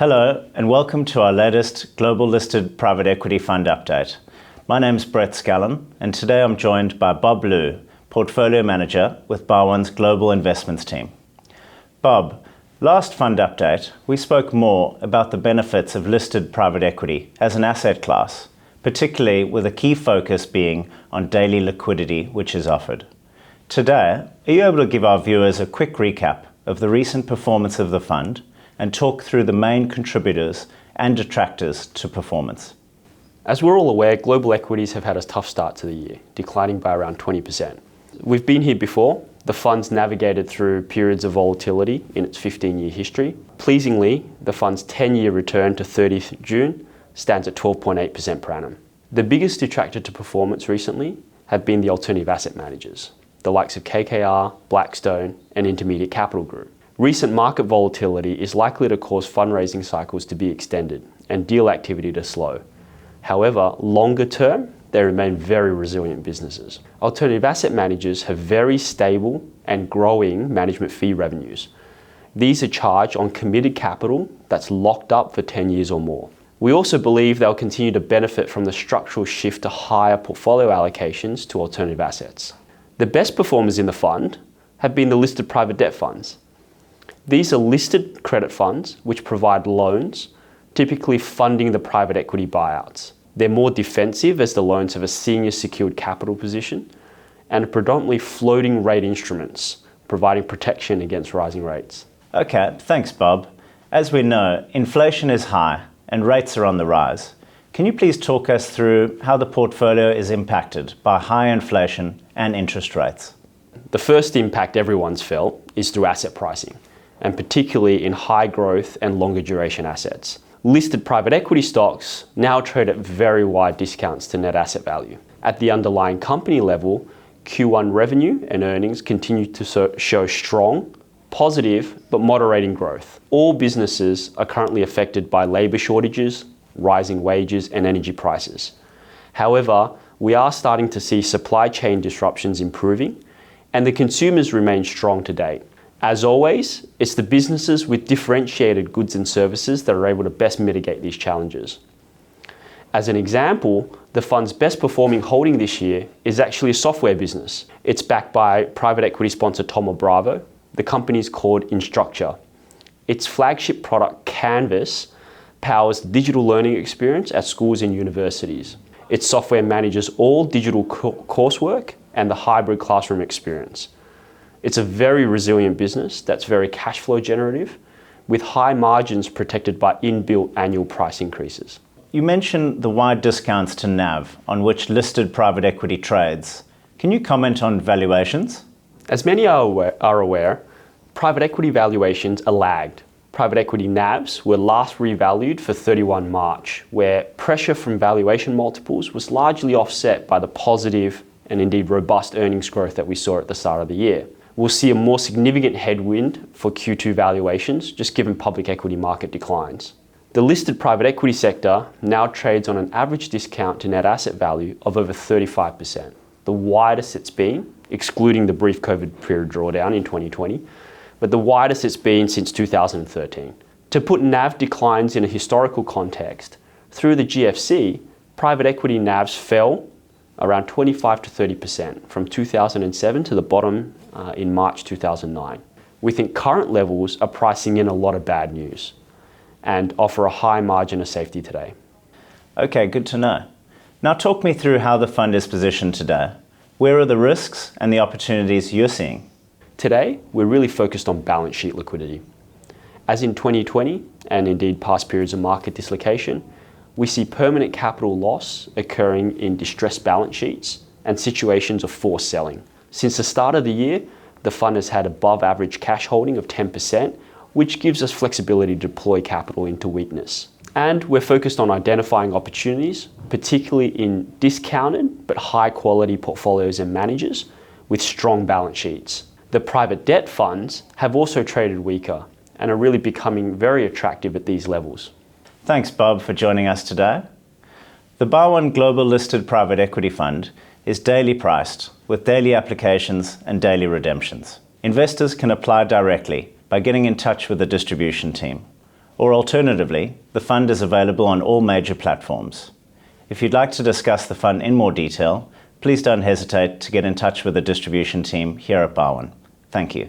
Hello and welcome to our latest global listed private equity fund update. My name's Brett Scallan and today I'm joined by Bob Liu, Portfolio Manager with Barwon's Global Investments team. Bob, last fund update we spoke more about the benefits of listed private equity as an asset class, particularly with a key focus being on daily liquidity which is offered. Today, are you able to give our viewers a quick recap of the recent performance of the fund and talk through the main contributors and detractors to performance? As we're all aware, global equities have had a tough start to the year, declining by around 20%. We've been here before. The fund's navigated through periods of volatility in its 15-year history. Pleasingly, the fund's 10-year return to 30th June stands at 12.8% per annum. The biggest detractor to performance recently have been the alternative asset managers, the likes of KKR, Blackstone, and Intermediate Capital Group. Recent market volatility is likely to cause fundraising cycles to be extended and deal activity to slow. However, longer term, they remain very resilient businesses. Alternative asset managers have very stable and growing management fee revenues. These are charged on committed capital that's locked up for 10 years or more. We also believe they'll continue to benefit from the structural shift to higher portfolio allocations to alternative assets. The best performers in the fund have been the listed private debt funds. These are listed credit funds which provide loans, typically funding the private equity buyouts. They're more defensive as the loans have a senior secured capital position and are predominantly floating rate instruments, providing protection against rising rates. Okay, thanks Bob. As we know, inflation is high and rates are on the rise. Can you please talk us through how the portfolio is impacted by high inflation and interest rates? The first impact everyone's felt is through asset pricing, and particularly in high growth and longer duration assets. Listed private equity stocks now trade at very wide discounts to net asset value. At the underlying company level, Q1 revenue and earnings continue to show strong, positive, but moderating growth. All businesses are currently affected by labour shortages, rising wages, and energy prices. However, we are starting to see supply chain disruptions improving, and the consumers remain strong to date. As always, it's the businesses with differentiated goods and services that are able to best mitigate these challenges. As an example, the fund's best performing holding this year is actually a software business. It's backed by private equity sponsor Thoma Bravo. The company is called Instructure. Its flagship product, Canvas, powers the digital learning experience at schools and universities. Its software manages all digital coursework and the hybrid classroom experience. It's a very resilient business that's very cash flow generative, with high margins protected by inbuilt annual price increases. You mentioned the wide discounts to NAV on which listed private equity trades. Can you comment on valuations? As many are aware, private equity valuations are lagged. Private equity NAVs were last revalued for 31 March, where pressure from valuation multiples was largely offset by the positive and indeed robust earnings growth that we saw at the start of the year. We'll see a more significant headwind for Q2 valuations, just given public equity market declines. The listed private equity sector now trades on an average discount to net asset value of over 35%, the widest it's been, excluding the brief COVID period drawdown in 2020, but the widest it's been since 2013. To put NAV declines in a historical context, through the GFC, private equity NAVs fell around 25 to 30% from 2007 to the bottom in March 2009. We think current levels are pricing in a lot of bad news and offer a high margin of safety today. Okay, good to know. Now talk me through how the fund is positioned today. Where are the risks and the opportunities you're seeing? Today, we're really focused on balance sheet liquidity. As in 2020, and indeed past periods of market dislocation, we see permanent capital loss occurring in distressed balance sheets and situations of forced selling. Since the start of the year, the fund has had above average cash holding of 10%, which gives us flexibility to deploy capital into weakness. And we're focused on identifying opportunities, particularly in discounted but high quality portfolios and managers with strong balance sheets. The private debt funds have also traded weaker and are really becoming very attractive at these levels. Thanks Bob for joining us today. The Barwon Global Listed Private Equity Fund is daily priced with daily applications and daily redemptions. Investors can apply directly by getting in touch with the distribution team. or alternatively, the fund is available on all major platforms. If you'd like to discuss the fund in more detail, please don't hesitate to get in touch with the distribution team here at Barwon. Thank you.